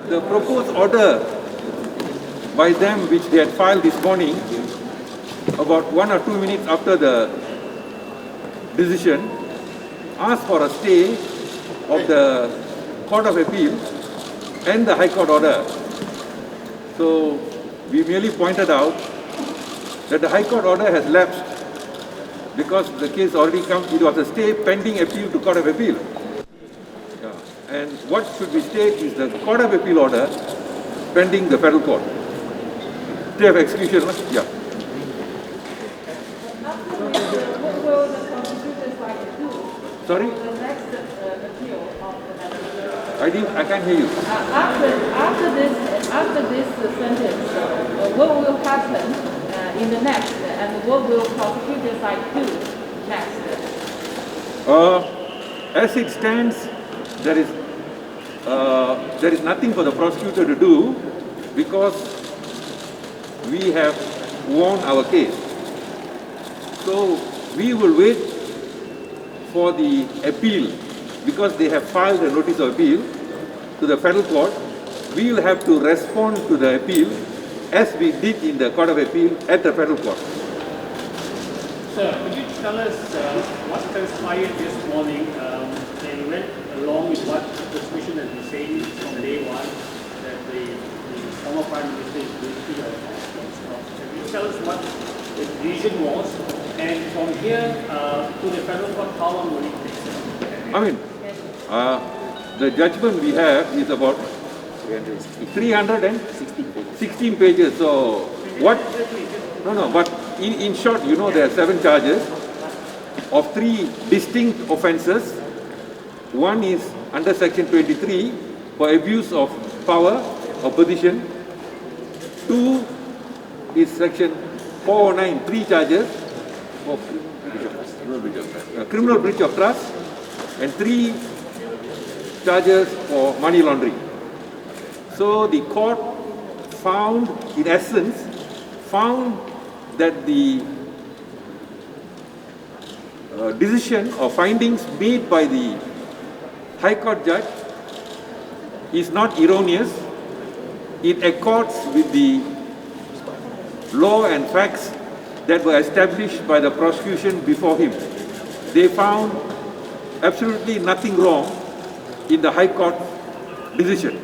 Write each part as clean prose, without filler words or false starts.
The proposed order by them, which they had filed this morning, about 1 or 2 minutes after the decision, asked for a stay of the Court of Appeal and the High Court order. So we merely pointed out that the High Court order has lapsed because the case already come. It was a stay pending appeal to Court of Appeal. Yeah. And what should be stayed is the Court of Appeal order pending the federal court. Stay of execution, yeah. What will the prosecutors like to do? Sorry? The next appeal of the matter. I can't hear you. After this sentence, what will happen in the next, and what will prosecutors like to do next? As it stands, there is nothing for the prosecutor to do because we have won our case. So we will wait for the appeal because they have filed a notice of appeal to the federal court. We will have to respond to the appeal as we did in the Court of Appeal at the federal court. Sir, could you tell us what transpired this morning and went along with what the prosecution has been saying from day one, that the former Prime Minister is guilty of fraud? Can you tell us what the decision was, and from here to the federal court, how long will it take? I mean, the judgment we have is about 316 pages. So what? No. But in short, you know, there are 7 charges of 3 distinct offences. One is under Section 23 for abuse of power or position. 2 is Section 409, 3 charges of criminal breach of trust, and 3 charges for money laundering. So the court found, in essence, that the decision or findings made by the High Court judge is not erroneous. It accords with the law and facts that were established by the prosecution before him. They found absolutely nothing wrong in the High Court decision.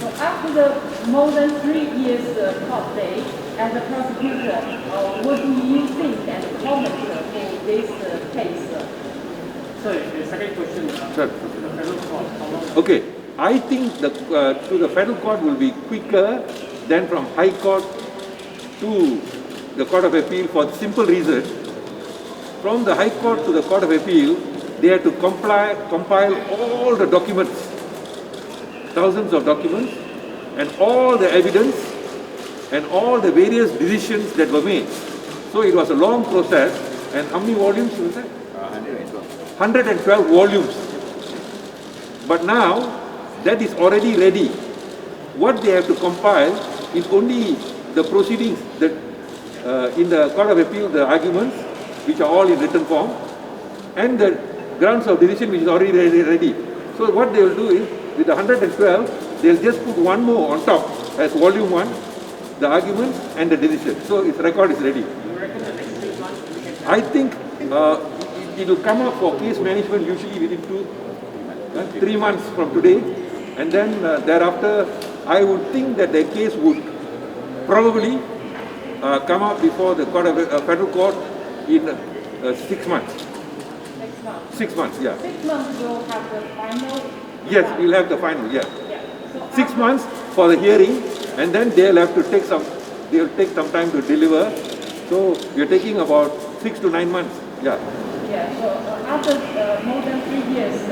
So after the more than 3 years court day, as a prosecutor, what do you think and comment for this case? Sir, the second question, Sir. the federal court, how long? Okay, I think to the federal court will be quicker than from High Court to the Court of Appeal for the simple reason. From the High Court to the Court of Appeal, they have to compile all the documents, thousands of documents, and all the evidence and all the various decisions that were made. So it was a long process. And how many volumes was that? 112 volumes. But now that is already ready. What they have to compile is only the proceedings that in the Court of Appeal, the arguments, which are all in written form, and the grounds of decision, which is already ready. So what they will do is, with the 112, they'll just put one more on top as volume 1, the argument and the decision. So its record is ready. I think it will come up for case management usually within 3 months from today, and then thereafter I would think that the case would probably come up before the federal court in 6 months. Next month. 6 months, yeah. 6 months will have the final. Yes, we'll have the final, yeah. So 6 months for the hearing, and then they'll have to take some time to deliver. So we're taking about 6 to 9 months, yeah. Yeah, so after more than 3 years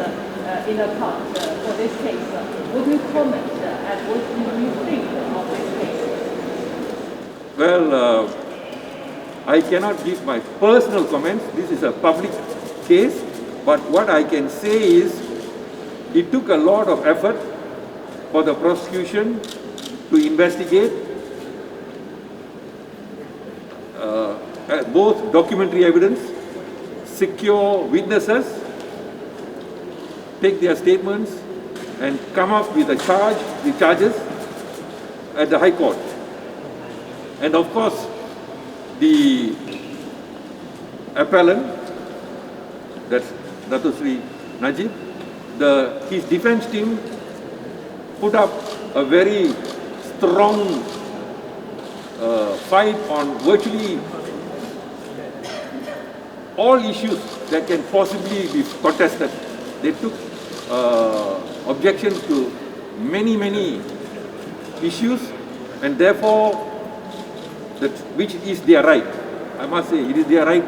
in a court for this case, would you comment and what do you think of this case? Well, I cannot give my personal comments. This is a public case, but what I can say is it took a lot of effort for the prosecution to investigate both documentary evidence, secure witnesses, take their statements, and come up with the charges at the High Court. And of course, the appellant, that's Dato Sri Najib, his defense team put up a very strong fight on virtually all issues that can possibly be contested. They took objections to many issues, and therefore, which is their right. I must say, it is their right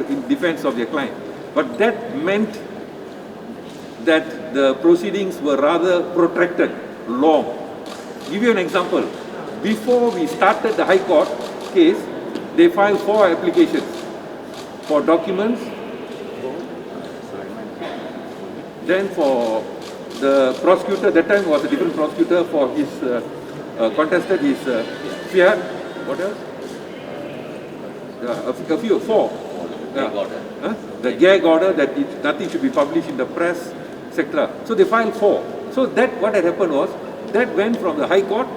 in defense of their client. But that meant that the proceedings were rather protracted, long. Give you an example. Before we started the High Court case, they filed 4 applications for documents. Then for the prosecutor, that time was a different prosecutor for his contested his Fiat. What else? A few, 4. The gag order that nothing should be published in the press, etc. So they filed 4. So that what had happened was that went from the High Court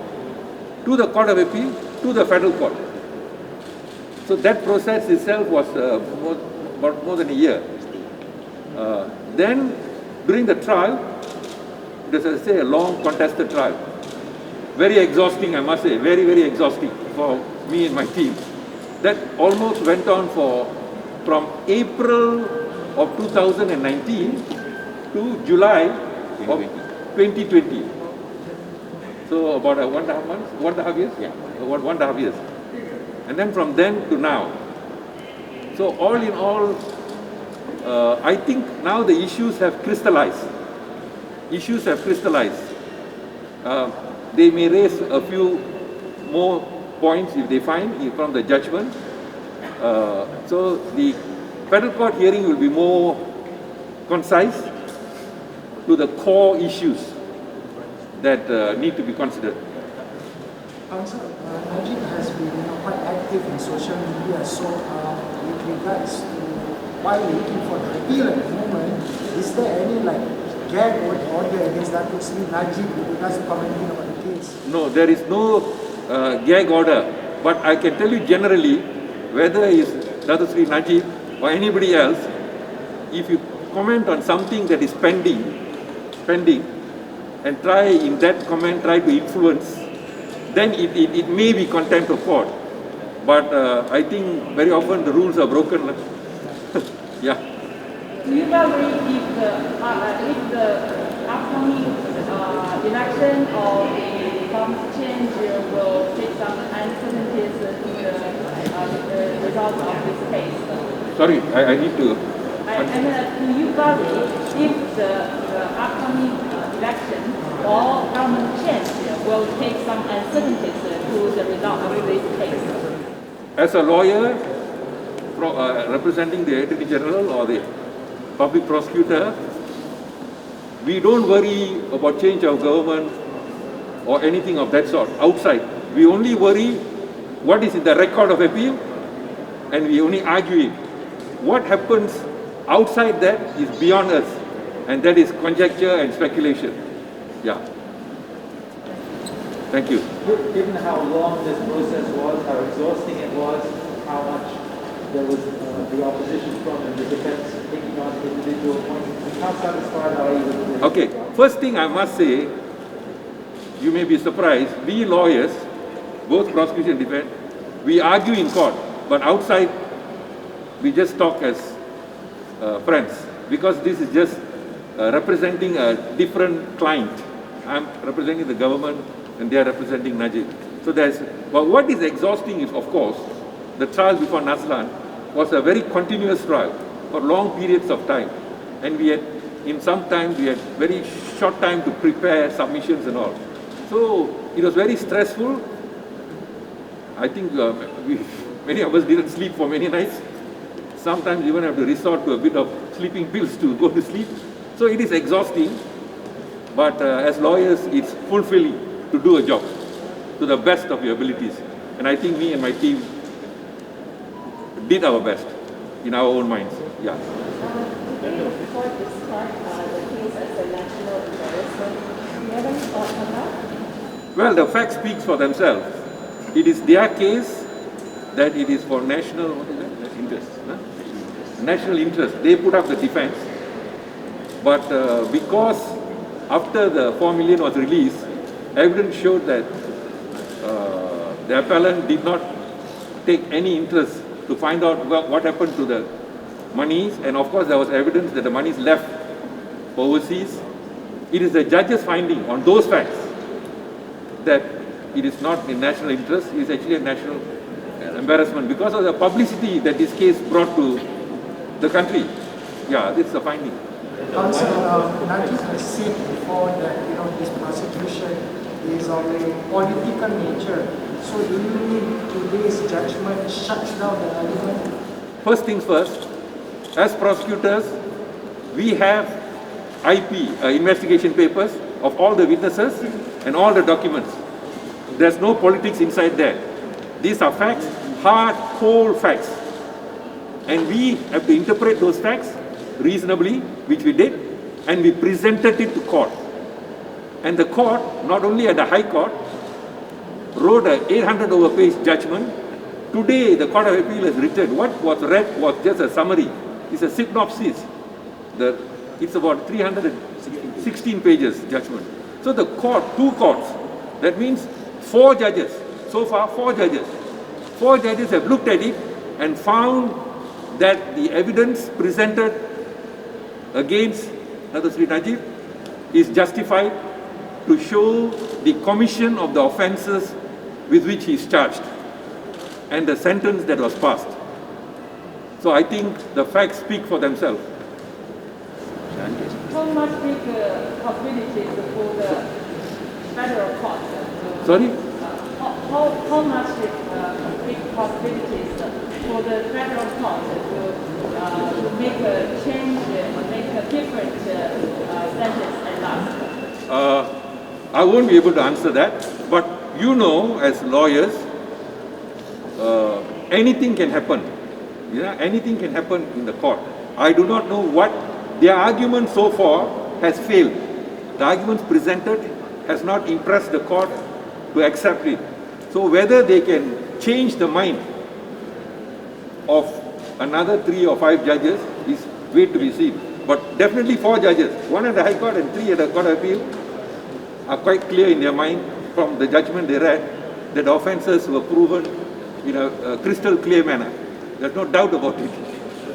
to the Court of Appeal to the Federal Court. So that process itself was about more than a year. Then during the trial, it was, as I say, a long contested trial. Very exhausting, I must say, very exhausting for me and my team. That almost went on from April of 2019 to July of 2020. So about 1.5 months, 1.5 years? Yeah. About 1.5 years. And then from then to now. So all in all, I think now the issues have crystallized. Issues have crystallized. They may raise a few more points if they find from the judgment. So the Federal Court hearing will be more concise to the core issues that need to be considered. Sir, Najib has been quite active in social media, so with regards to while waiting for the appeal at the moment, is there any gag order against Dato Sri Najib with regards to commenting about the case? No, there is no gag order, but I can tell you generally, whether it's Dato Sri Najib or anybody else, if you comment on something that is pending, and try in that comment try to influence, then it may be contempt of court. But I think very often the rules are broken. Yeah. Do you worry if the upcoming election or the government change will take some uncertainties to the result of this case? Sorry, I need to. Do you worry if the upcoming election or government change will take some uncertainties to the result of this case? As a lawyer representing the Attorney General or the public prosecutor, we don't worry about change of government or anything of that sort outside. We only worry what is in the record of appeal, and we only argue it. What happens outside that is beyond us, and that is conjecture and speculation. Yeah. Thank you. Given how long this process was, how exhausting it was, how much there was the opposition from and the defense taking on individual points, how satisfied are you with this? Okay, first thing I must say, you may be surprised, we lawyers, both prosecution and defense, we argue in court, but outside we just talk as friends, because this is just representing a different client. I'm representing the government and they are representing Najib. So but what is exhausting is, of course, the trial before Naslan was a very continuous trial for long periods of time. And we had, in some time, we had very short time to prepare submissions and all. So it was very stressful. I think many of us didn't sleep for many nights. Sometimes even have to resort to a bit of sleeping pills to go to sleep. So it is exhausting, but as lawyers, it's fulfilling to do a job to the best of your abilities. And I think me and my team did our best in our own minds. Yeah. Today, the court described the case as a national embarrassment. Well, the facts speaks for themselves. It is their case that it is for national interest. National interest. They put up the defense. But because after the 4 million was released, evidence showed that the appellant did not take any interest to find out what happened to the monies, and of course there was evidence that the monies left overseas. It is the judge's finding on those facts that it is not in national interest, it is actually a national embarrassment because of the publicity that this case brought to the country. Yeah, this is the finding. Counsel, Najib has said before that this prosecution is of a political nature. So do you mean today's judgment shuts down the argument? First things first, as prosecutors, we have IP, investigation papers of all the witnesses and all the documents. There's no politics inside there. These are facts, hard, whole facts. And we have to interpret those facts reasonably, which we did, and we presented it to court. And the court, not only at the High Court, wrote an 800 over page judgment. Today, the Court of Appeal has written, what was read was just a summary. It's a synopsis. It's about 316 pages judgment. So the court, 2 courts, that means 4 judges, so far 4 judges. 4 judges have looked at it and found that the evidence presented against Dato' Sri Najib is justified to show the commission of the offences with which he is charged and the sentence that was passed. So I think the facts speak for themselves. How much big possibilities for the federal court? Sorry? How much big possibilities for the federal court to make a change, make a different sentence at last? I won't be able to answer that, but as lawyers, anything can happen. Anything can happen in the court. I do not know what their argument so far has failed. The arguments presented has not impressed the court to accept it. So whether they can change the mind of another 3 or 5 judges is wait to be seen. But definitely 4 judges, 1 at the High Court and 3 at the Court of Appeal, are quite clear in their mind from the judgment they read that the offences were proven in a crystal clear manner. There's no doubt about it.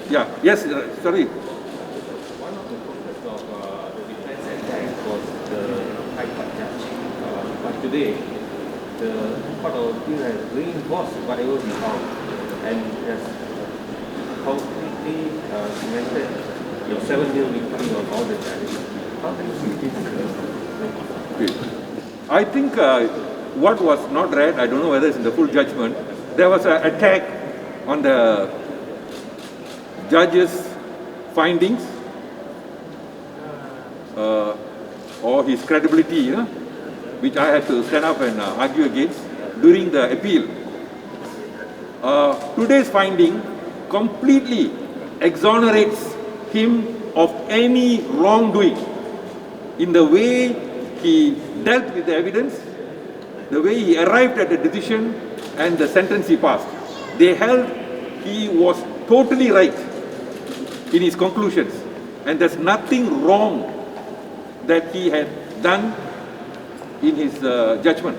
Yeah. Yes, sorry. One of the focus of the defense attack was the High Court judge. But today, the Court of Appeal has reinforced whatever we found and has completely cemented your 7-0 victory on all the charges. How do you see this? I think what was not read, I don't know whether it's in the full judgment, there was an attack on the judge's findings or his credibility, which I had to stand up and argue against during the appeal. Today's finding completely exonerates him of any wrongdoing in the way he dealt with the evidence, the way he arrived at the decision and the sentence he passed. They held he was totally right in his conclusions, and there's nothing wrong that he had done in his judgment.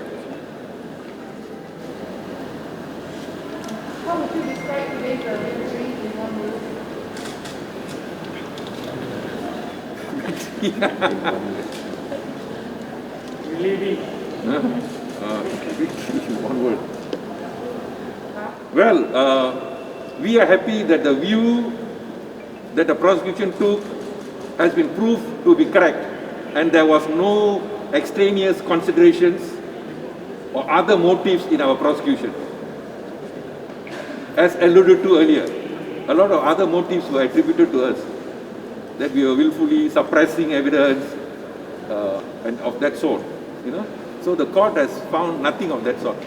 How would you describe today's victory in one word? Relieving. One word. Well, we are happy that the view that the prosecution took has been proved to be correct, and there was no extraneous considerations or other motives in our prosecution. As alluded to earlier, a lot of other motives were attributed to us, that we were willfully suppressing evidence and of that sort. So the court has found nothing of that sort.